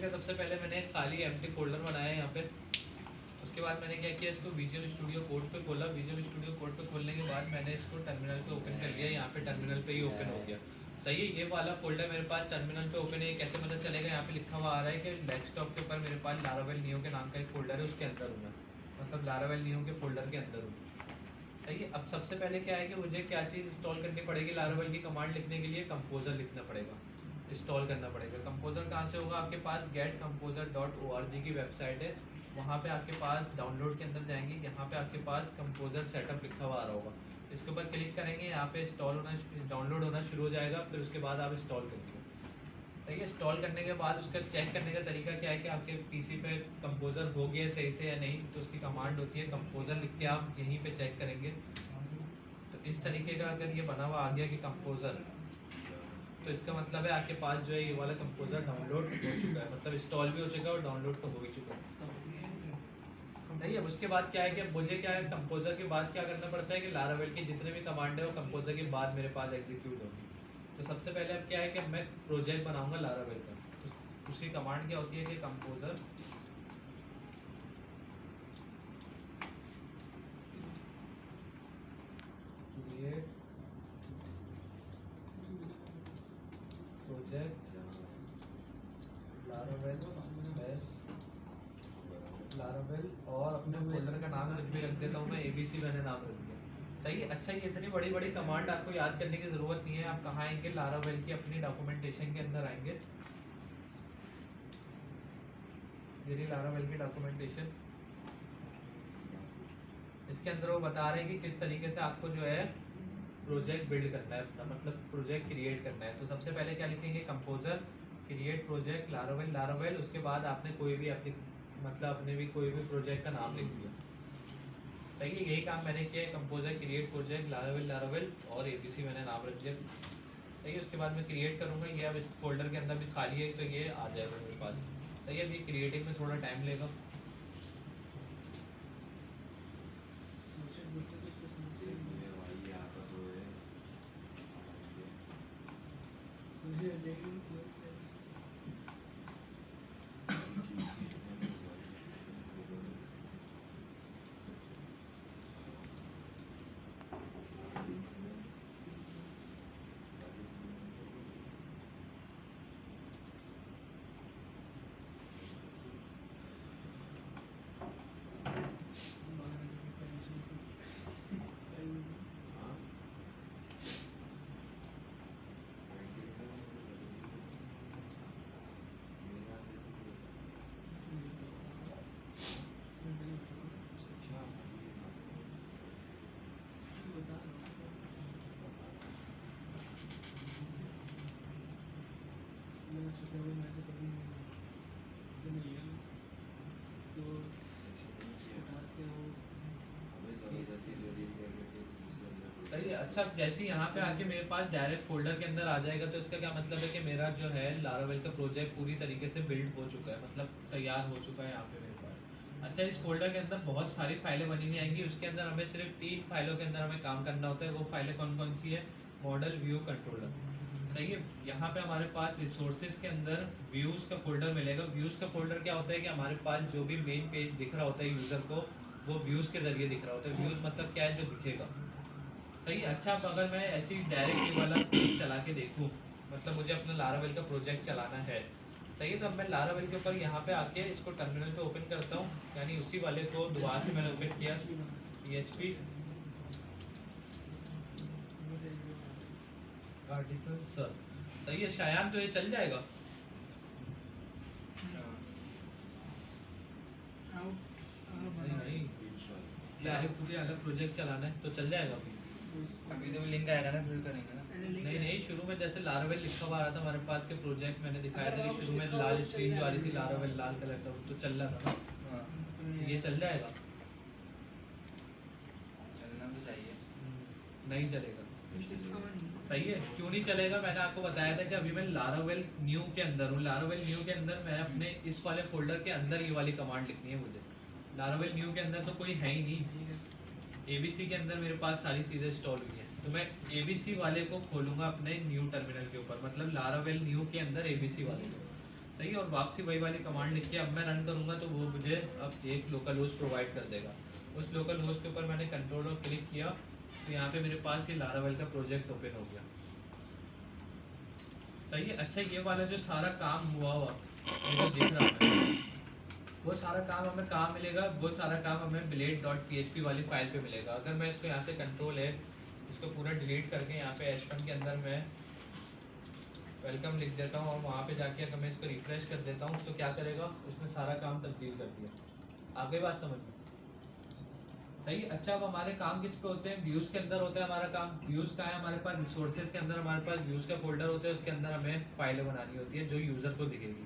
इसका सबसे पहले मैंने एक खाली एम्प्टी फोल्डर बनाया है यहाँ पे। उसके बाद मैंने क्या किया, इसको विजुअल स्टूडियो कोड पे खोला। विजुअल स्टूडियो कोड पे खोलने के बाद मैंने इसको टर्मिनल पे ओपन कर लिया। यहाँ पे टर्मिनल पे ही ओपन हो गया। सही है, ये वाला फोल्डर मेरे पास टर्मिनल पे ओपन है। कैसे पता चलेगा, यहाँ पे लिखा हुआ आ रहा है कि डेस्कटॉप के ऊपर मेरे पास लारावेल नियो के नाम का एक फोल्डर है, उसके अंदर हूँ मैं, मतलब लारावेल नियो के फोल्डर के अंदर हूँ। सही है। अब सबसे पहले क्या है कि मुझे क्या चीज़ इंस्टॉल करनी पड़ेगी, लारावेल की कमांड लिखने के लिए कंपोजर लिखना पड़ेगा, इंस्टॉल करना पड़ेगा। कंपोजर कहाँ से होगा, आपके पास getcomposer.org की वेबसाइट है, वहाँ पे आपके पास डाउनलोड के अंदर जाएंगे, यहाँ पे आपके पास कंपोजर सेटअप लिखा हुआ आ रहा होगा, इसके ऊपर क्लिक करेंगे, यहाँ पे इंस्टॉल होना, डाउनलोड होना शुरू हो जाएगा। फिर उसके बाद आप इंस्टॉल करेंगे। ठीक है, इंस्टॉल करने के बाद उसका चेक करने का तरीका क्या है कि आपके पीसी पे कंपोजर हो गया सही से या नहीं, तो उसकी कमांड होती है कंपोजर, लिख के आप यहीं पे चेक करेंगे। तो इस तरीके का अगर ये बना हुआ आ गया कि कंपोजर, तो इसका मतलब है आपके पास जो है ये वाला कंपोजर डाउनलोड हो चुका है, मतलब इंस्टॉल भी हो चुका है और डाउनलोड तो हो ही चुका है। नहीं है, उसके बाद क्या है कि मुझे क्या है, कंपोजर के बाद क्या करना पड़ता है कि लारावेल की जितने भी कमांड है वो कंपोजर के बाद मेरे पास एग्जीक्यूट होगी। तो सबसे पहले अब क्या है कि मैं प्रोजेक्ट बनाऊंगा लारावेल का। तो उसकी कमांड क्या होती है कि कंपोजर क्रिएट प्रोजेक्ट लारावेल और अपने फोल्डर का नाम कुछ भी रख देता हूँ मैं, ABC मैंने नाम रख दिया। सही है। अच्छा, ये इतनी बड़ी बड़ी कमांड आपको याद करने की ज़रूरत नहीं है। आप कहाँ आएंगे, लारावेल की अपनी डॉक्यूमेंटेशन के अंदर आएंगे। ये लारावेल की डॉक्यूमेंटेशन, इसके अंदर वो बता रहे हैं कि किस तरीके से आपको जो है प्रोजेक्ट बिल्ड करना है अपना, मतलब प्रोजेक्ट क्रिएट करना है। तो सबसे पहले क्या लिखेंगे, कंपोजर क्रिएट प्रोजेक्ट लारावेल। उसके बाद आपने कोई भी अपनी, मतलब अपने भी कोई भी प्रोजेक्ट का नाम लिख दिया। सही है, यही काम मैंने किया है, कंपोजर क्रिएट प्रोजेक्ट लारावेल और ABC मैंने नाम रख दिया। सही है। उसके बाद मैं क्रिएट करूँगा, ये अब इस फोल्डर के अंदर भी खाली है तो ये आ जाएगा मेरे पास। सही है, ये क्रिएटिंग में थोड़ा टाइम लेगा। सही है। अच्छा, जैसे ही यहाँ पे आके मेरे पास डायरेक्ट फोल्डर के अंदर आ जाएगा, तो इसका क्या मतलब है कि मेरा जो है लारावेल का प्रोजेक्ट पूरी तरीके से बिल्ड हो चुका है, मतलब तैयार हो चुका है यहाँ पे मेरे पास। अच्छा, इस फोल्डर के अंदर बहुत सारी फाइलें बनी हुई आएंगी। उसके अंदर हमें सिर्फ 3 फाइलों के अंदर हमें काम करना होता है। वो फाइलें कौन कौन सी है, मॉडल, व्यू, कंट्रोलर। सही है। यहाँ पे हमारे पास रिसोर्सेज के अंदर व्यूज़ का फोल्डर मिलेगा। व्यूज़ का फोल्डर क्या होता है कि हमारे पास जो भी मेन पेज दिख रहा होता है यूज़र को, वो व्यूज़ के जरिए दिख रहा होता है। व्यूज़ मतलब क्या है, जो दिखेगा। सही। अच्छा, अब अगर मैं ऐसी डायरेक्ट ये वाला पेज चला के देखूँ, मतलब मुझे अपना लारावेल का प्रोजेक्ट चलाना है। सही है। तो अब मैं लारावेल के ऊपर यहाँ पे आके इसको टर्मिनल पे ओपन करता हूँ, यानी उसी वाले को दोबारा से मैंने ओपन किया, PHP आर्टिसन सर। सही है शायान, तो ये चल जाएगा। नहीं, डायरेक्ट पूरे अलग प्रोजेक्ट चलाना है तो चल जाएगा अभी तो लिंक आएगा ना, फिर करेंगे ना। नहीं, शुरू में जैसे लारावेल लिखा हुआ आ रहा था हमारे पास के प्रोजेक्ट, मैंने दिखाया था कि शुरू में लाल स्क्रीन जो आ रही थी लारावेल लाल कलर का, तो चल रहा था ना। हाँ, ये चल जाएगा। चलना तो चाहिए। नहीं चलेगा। सही है, क्यों नहीं चलेगा, मैंने आपको बताया था कि अभी मैं लारावेल न्यू के अंदर हूँ। लारावेल न्यू के अंदर मैं अपने इस वाले फोल्डर के अंदर ये वाली कमांड लिखनी है मुझे। लारावेल न्यू के अंदर तो कोई है ही नहीं। ABC के अंदर मेरे पास सारी चीज़ें इंस्टॉल हुई हैं, तो मैं ABC वाले को खोलूंगा अपने न्यू टर्मिनल के ऊपर, मतलब लारावेल न्यू के अंदर ABC वाले को। सही है। और वापसी वही वाली कमांड लिख के अब मैं रन करूँगा तो वो मुझे अब एक लोकल होस्ट प्रोवाइड कर देगा। उस लोकल होस्ट के ऊपर मैंने कंट्रोल और क्लिक किया तो यहाँ पे मेरे पास ये लारावेल का प्रोजेक्ट ओपन हो गया। सही है। अच्छा, ये वाला जो सारा काम हुआ ये जो दिख रहा है वो सारा काम हमें कहाँ मिलेगा? वो सारा काम हमें blade.php वाली फाइल पे मिलेगा। अगर मैं इसको यहाँ से कंट्रोल है इसको पूरा डिलीट करके यहाँ पे h1 के अंदर मैं वेलकम लिख देता हूँ और वहाँ पे जाके अगर मैं इसको रिफ्रेश कर देता हूँ तो क्या करेगा? उसने सारा काम तब्दील कर दिया। आगे बात समझ में सही। अच्छा, अब हमारे काम किस पे होते हैं? व्यूज के अंदर होता है हमारा काम। व्यूज का है हमारे पास रिसोर्सेज के अंदर हमारे पास व्यूज का फोल्डर होता है, उसके अंदर हमें फाइलें बनानी होती है जो यूजर को दिखेगी।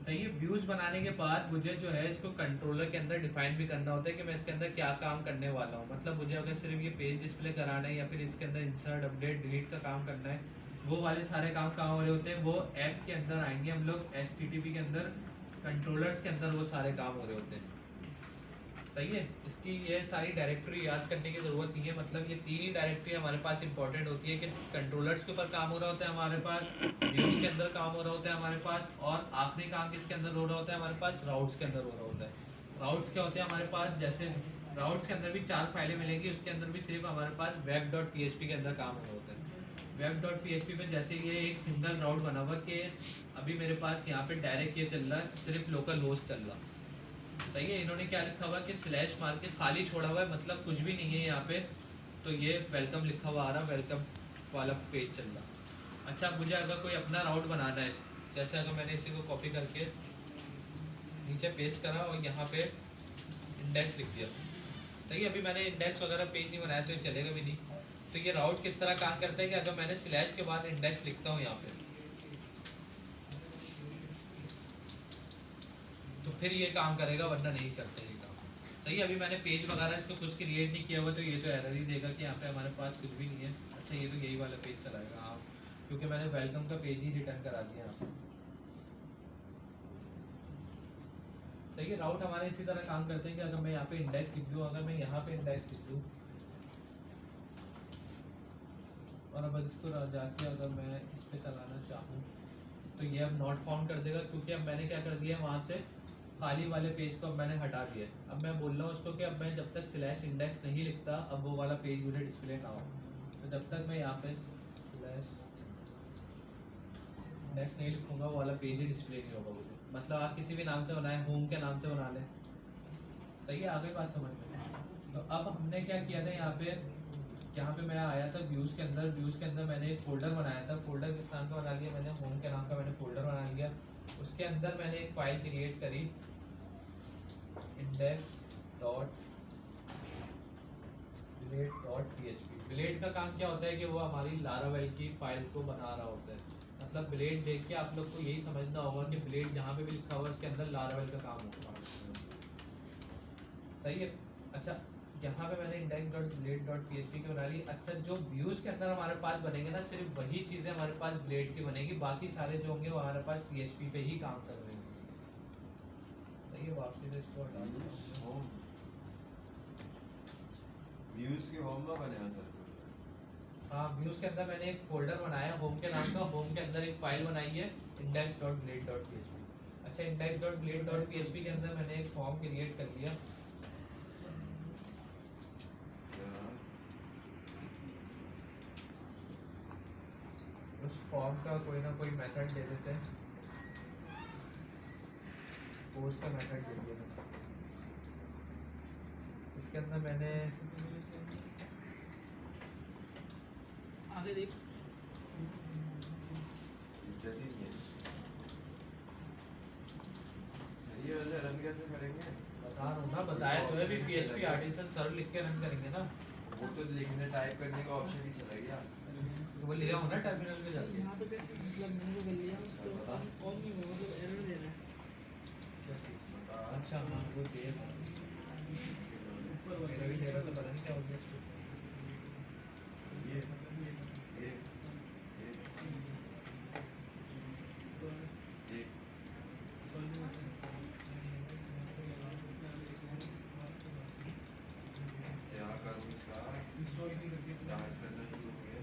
सही है। व्यूज बनाने के बाद मुझे जो है इसको कंट्रोलर के अंदर डिफाइन भी करना होता है कि मैं इसके अंदर क्या काम करने वाला हूँ। मतलब मुझे अगर सिर्फ ये पेज डिस्प्ले कराना है या फिर इसके अंदर इंसर्ट अपडेट डिलीट का काम करना है, वो वाले सारे काम कहाँ हो रहे होते हैं? वो ऐप के अंदर आएंगे हम लोग HTTP के अंदर, कंट्रोलर्स के अंदर वो सारे काम हो रहे होते हैं। सही है। इसकी ये सारी डायरेक्टरी याद करने की ज़रूरत नहीं है। मतलब ये तीन ही डायरेक्टरी हमारे पास इंपॉर्टेंट होती है कि कंट्रोलर्स के ऊपर काम हो रहा होता है हमारे पास, व्यूज के अंदर काम हो रहा होता है हमारे पास, और आखिरी काम किसके अंदर हो रहा होता है हमारे पास? राउट्स के अंदर हो रहा होता है। राउट्स क्या होते हैं हमारे पास? जैसे राउट्स के अंदर भी 4 फाइलें मिलेंगी, उसके अंदर भी सिर्फ हमारे पास web.php के अंदर काम हो रहा होता है। web.php में जैसे ये एक सिंगल राउट बना हुआ कि अभी मेरे पास यहाँ पे डायरेक्ट ये चल रहा है, सिर्फ लोकल होस्ट चल रहा। सही है। इन्होंने क्या लिखा हुआ कि स्लैश मार के खाली छोड़ा हुआ है, मतलब कुछ भी नहीं है यहाँ पे। तो ये वेलकम लिखा हुआ आ रहा, वेलकम वाला पेज चल रहा। अच्छा, मुझे अगर कोई अपना राउट बनाना है, जैसे अगर मैंने इसी को कॉपी करके नीचे पेस्ट करा और यहाँ पे इंडेक्स लिख दिया। सही है। अभी मैंने इंडेक्स वगैरह पेज नहीं बनाया तो ये चलेगा भी नहीं। तो ये राउट किस तरह काम करता है कि अगर मैंने स्लैश के बाद इंडेक्स लिखता हूँ यहाँ पे तो फिर ये काम करेगा, वरना नहीं करता ये काम। सही है। अभी मैंने पेज वगैरह इसको कुछ क्रिएट नहीं किया हुआ तो ये तो एरर ही देगा कि यहाँ पे हमारे पास कुछ भी नहीं है। अच्छा, ये तो यही वाला पेज चलाएगा। हाँ, क्योंकि मैंने वेलकम का पेज ही रिटर्न करा दिया यहाँ पे। सही है। राउट हमारे इसी तरह काम करते हैं कि अगर मैं यहाँ पे इंडेक्स लिख दूँ, अगर मैं यहाँ पे इंडेक्स लिख दूँ और अब इसको जाके अगर मैं इस पे चलाना चाहूँ तो ये अब नॉट फाउंड कर देगा, क्योंकि अब मैंने क्या कर दिया है, वहाँ से खाली वाले पेज को अब मैंने हटा दिया। अब मैं बोल रहा हूँ उसको कि अब मैं जब तक स्लैश इंडेक्स नहीं लिखता अब वो वाला पेज मुझे डिस्प्ले ना हो। तो जब तक मैं यहाँ पे स्लैश इंडेक्स नहीं लिखूंगा वो वाला पेज ही डिस्प्ले नहीं होगा मुझे। मतलब आप किसी भी नाम से बनाए, होम के नाम से बना लें। सही है। आगे बात समझ में। तो अब हमने क्या किया था यहाँ पे मैं आया था व्यूज़ के अंदर। व्यूज़ के अंदर मैंने एक फोल्डर बनाया था। फोल्डर किस नाम का बना लिया मैंने? होम के नाम का मैंने फोल्डर बना लिया। उसके अंदर मैंने एक फाइल क्रिएट करी index.blade.php। ब्लेड का काम क्या होता है कि वो हमारी लारावेल की फाइल को बना रहा होता है। मतलब ब्लेड देख के आप लोग को यही समझना होगा कि ब्लेड जहाँ पे भी लिखा हुआ है उसके अंदर लारावेल का काम होगा। सही है। अच्छा, यहाँ पे मैंने index.blade.php की बना ली। अच्छा, जो व्यूज के अंदर हमारे पास बनेंगे ना, सिर्फ वही चीजें हमारे पास ब्लेड की बनेगी, बाकी सारे जो होंगे वो हमारे पास PHP पे ही काम कर रहे हैं। सही है। वापसी से इसको हटा देता हूं। व्यूज के होम में बने हैं सर। हाँ, व्यूज के अंदर मैंने एक फोल्डर बनाया होम के नाम का। होम के अंदर एक फाइल बनाई है index.blade.php। अच्छा, index.blade.php के अंदर मैंने एक फॉर्म क्रिएट कर लिया। उस फॉर्म का कोई ना कोई मेथड दे देते हैं। पोस्ट का मेथड दे दिया। इसके अंदर मैंने आगे देख इज्जत ही नहीं है। सही है। वैसे रन कैसे करेंगे? बता रहा हूँ ना, बताया तो है भी PHP आर्टिसन सर्वर लिख के रन करेंगे ना। वो तो लिखने टाइप करने का ऑप्शन ही चला गया। तो वो ले आओ ना टर्मिनल पे जाके। यहाँ पे कैसे मतलब मैंने तो कर लिया उसको ऑन नहीं होगा, मतलब एरर दे रहा है। क्या चीज़? अच्छा, हाँ, वो दे रहा है। ऊपर वगैरह भी दे रहा था, पता नहीं क्या हो गया उसको। ये क्या करूँ इसका? इंस्टॉल नहीं करके जांच करना शुरू हो गया।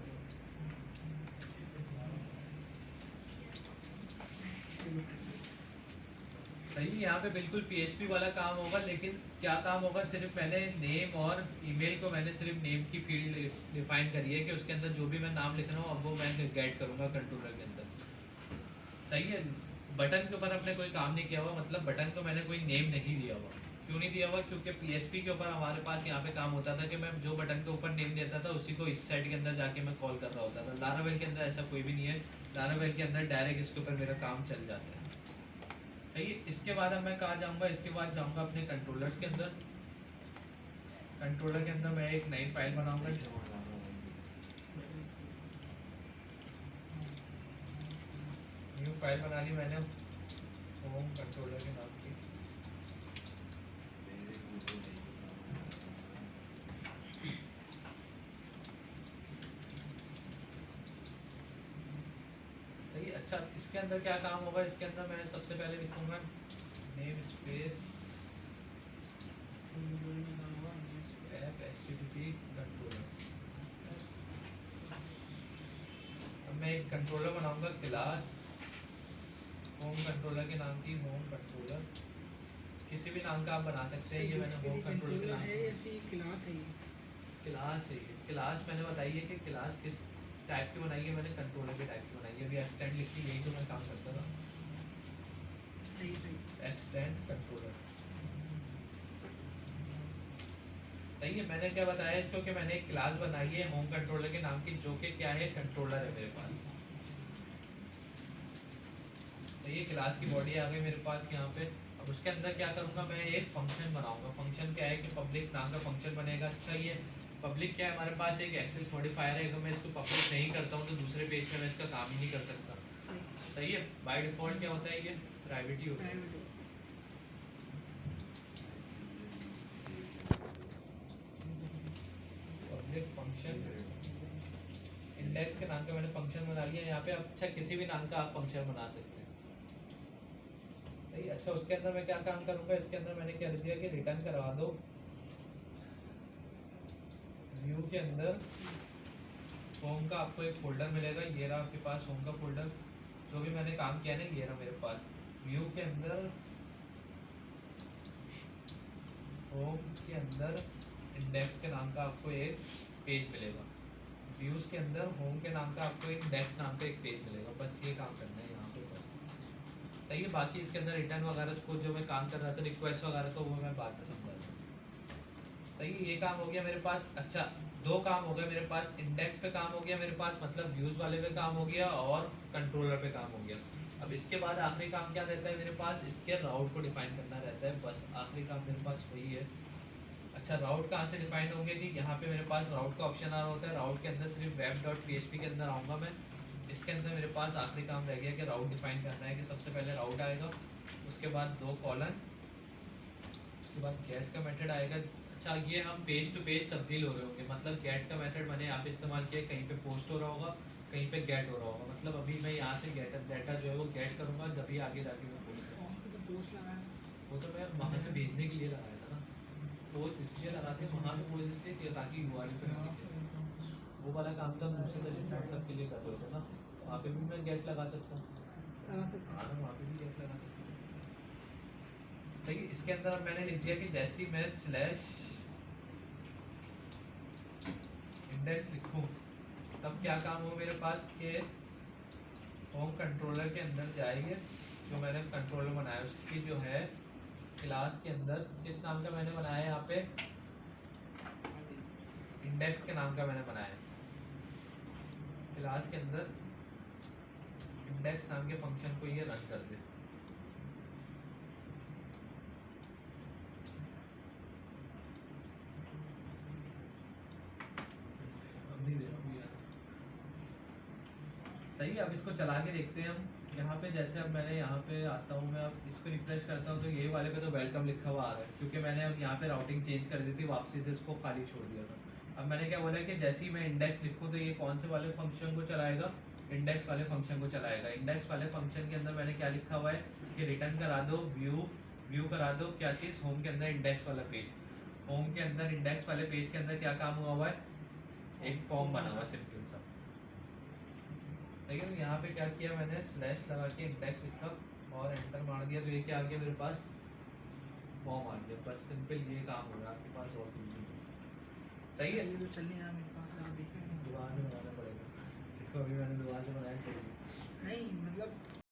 सही है, यहाँ पे बिल्कुल PHP वाला काम होगा, लेकिन क्या काम होगा, सिर्फ मैंने नेम और ईमेल को मैंने सिर्फ नेम की फील्ड डिफाइन करी है कि उसके अंदर जो भी मैं नाम लिख रहा हूँ अब वो मैं गेट करूँगा कंट्रोलर के अंदर। सही है, बटन के ऊपर अपने कोई काम नहीं किया हुआ, मतलब बटन को मैंने कोई नेम नहीं दिया हुआ। क्यों नहीं दिया हुआ, क्योंकि PHP के ऊपर हमारे पास यहाँ पे काम होता था कि मैं जो बटन के ऊपर नेम देता था उसी को इस साइड के अंदर जाके मैं कॉल कर रहा होता था। लारावेल के अंदर ऐसा कोई भी नहीं है, लारावेल के अंदर डायरेक्ट इसके ऊपर मेरा काम चल जाता है। सही है, इसके बाद अब मैं कहाँ जाऊँगा, इसके बाद जाऊँगा अपने कंट्रोलर्स के अंदर। कंट्रोलर के अंदर मैं एक नई फाइल बनाऊँगा। न्यू फाइल बना ली मैंने होम कंट्रोलर के नाम की। सही, अच्छा इसके अंदर क्या काम होगा, इसके अंदर मैं सबसे पहले लिखूंगा name space app HTTP controller. अब मैं एक कंट्रोलर बनाऊंगा क्लास होम कंट्रोलर के नाम की, होम कंट्रोलर। किसी भी नाम का आप बना सकते हैं, ये मैंने होम कंट्रोलर के नाम है ऐसी क्लास है ये। क्लास है। क्लास मैंने बताई है कि क्लास किस टाइप की बनाई है, मैंने कंट्रोलर के टाइप की बनाई है। अभी एक्सटेंड लिखी, यही तो मैं काम करता था, सही सही। Extend controller. सही है, मैंने क्या बताया इसको कि मैंने एक क्लास बनाई है होम कंट्रोलर के नाम की, जो कि क्या है, कंट्रोलर है मेरे पास। तो ये क्लास की बॉडी आ गई मेरे पास यहाँ पे। अब उसके अंदर क्या करूँगा, मैं एक फंक्शन बनाऊंगा। फंक्शन क्या है कि पब्लिक नाम का फंक्शन बनेगा। अच्छा, ये पब्लिक क्या है, हमारे पास एक एक्सेस मॉडिफायर है। अगर मैं इसको पब्लिक नहीं करता हूँ तो दूसरे पेज पे मैं इसका काम ही नहीं कर सकता। सही है, बाय डिफॉल्ट क्या होता है, ये प्राइवेट ही होता है। पब्लिक फंक्शन इंडेक्स के नाम का मैंने फंक्शन बना लिया यहाँ पे। अच्छा, किसी भी नाम का आप फंक्शन बना सकते हैं। सही, अच्छा उसके अंदर मैं क्या काम करूँगा, इसके अंदर मैंने क्या दिया कि रिटर्न करवा दो व्यू के अंदर होम का आपको एक फोल्डर मिलेगा। ये रहा आपके पास होम का फोल्डर, जो भी मैंने काम किया ना ये रहा मेरे पास। व्यू के अंदर होम के अंदर इंडेक्स के नाम का आपको एक पेज मिलेगा। व्यूज़ के अंदर होम के नाम का आपको एक इंडेक्स नाम का एक पेज मिलेगा। बस ये काम करना है यहाँ पे बस। सही है, बाकी इसके अंदर रिटर्न वगैरह को जो मैं काम कर रहा था, रिक्वेस्ट वगैरह को, वो मैं बाद में समझाता हूँ। सही है, ये काम हो गया मेरे पास। अच्छा, दो काम हो गए मेरे पास, इंडेक्स पे काम हो गया मेरे पास, मतलब व्यूज़ वाले पे काम हो गया, और कंट्रोलर पे काम हो गया। अब इसके बाद आखिरी काम क्या रहता है मेरे पास, इसके राउट को डिफाइन करना रहता है। बस आखिरी काम मेरे पास वही है। अच्छा, राउट कहाँ से डिफाइन होंगे कि यहाँ पे मेरे पास राउट का ऑप्शन आ रहा होता है। राउट के अंदर सिर्फ web.php के अंदर आऊँगा मैं। इसके अंदर मेरे पास आखिरी काम रह गया कि राउट डिफाइन करना है, कि सबसे पहले राउट आएगा, उसके बाद 2 कॉलन, उसके बाद गेट का मेथड आएगा। अच्छा, ये हम पेज टू पेज तब्दील हो रहे होंगे, मतलब गेट का मेथड मैंने यहाँ पे इस्तेमाल किया, कहीं पे पोस्ट हो रहा होगा, कहीं पे गेट हो रहा होगा। मतलब अभी मैं यहाँ से गेट डाटा जो है वो गेट करूँगा, तभी आगे जाके मैं पोस्ट करूँगा। पोस्ट लगाया, वो तो मैं वहाँ से भेजने के लिए लगाया था ना। पोस्ट इसलिए लगाते हैं वहाँ पे, पोस्ट इसलिए किया ताकि URL पे ना दिखे। वो वाला काम तो हम दूसरे तरीके सब के लिए कर रहे थे ना, वहाँ पे भी मैं गेट लगा सकता हूँ। लगा सकते हाँ, वहाँ पे भी गेट लगा सकता हूँ। सही, इसके अंदर अब मैंने लिख दिया कि जैसे ही मैं स्लैश इंडेक्स लिखूँ तब क्या काम हो मेरे पास के होम कंट्रोलर के अंदर जाएंगे। जो मैंने कंट्रोलर बनाया उसकी जो है क्लास के अंदर किस नाम का मैंने बनाया है, यहाँ पे इंडेक्स के नाम का मैंने बनाया है। क्लास के अंदर इंडेक्स नाम के फंक्शन को ये रन कर दे। अब नहीं दे रहा हूँ यार। सही है, अब इसको चला के देखते हैं हम। यहाँ पे जैसे अब मैंने यहाँ पे आता हूँ, मैं अब इसको रिफ्रेश करता हूँ तो ये वाले पे तो वेलकम लिखा हुआ आ रहा है, क्योंकि मैंने अब यहाँ पे राउटिंग चेंज कर दी थी, वापसी से इसको खाली छोड़ दिया था। अब मैंने क्या बोला कि जैसे ही मैं इंडेक्स लिखूँ तो ये कौन से वाले फंक्शन को चलाएगा, इंडेक्स वाले फंक्शन को चलाएगा। इंडेक्स वाले फंक्शन के अंदर मैंने क्या लिखा हुआ है कि रिटर्न करा दो व्यू करा दो क्या चीज़, होम के अंदर इंडेक्स वाला पेज। होम के अंदर इंडेक्स वाले पेज के अंदर क्या काम हुआ है, एक फॉर्म बना हुआ सिंपल सा। सही है, यहाँ पे क्या किया मैंने, स्लैश लगा के इंडेक्स लिखा और एंटर मार दिया तो ये क्या आ गया मेरे पास, फॉर्म आ गया। बस सिंपल ये काम हो रहा है आपके पास, और कुछ नहीं। सही है। ये तो चल नहीं रहा मेरे पास, आप देखें दोबारा से बनाना पड़ेगा। देखो अभी मैंने दोबारा से बनाया, चाहिए नहीं मतलब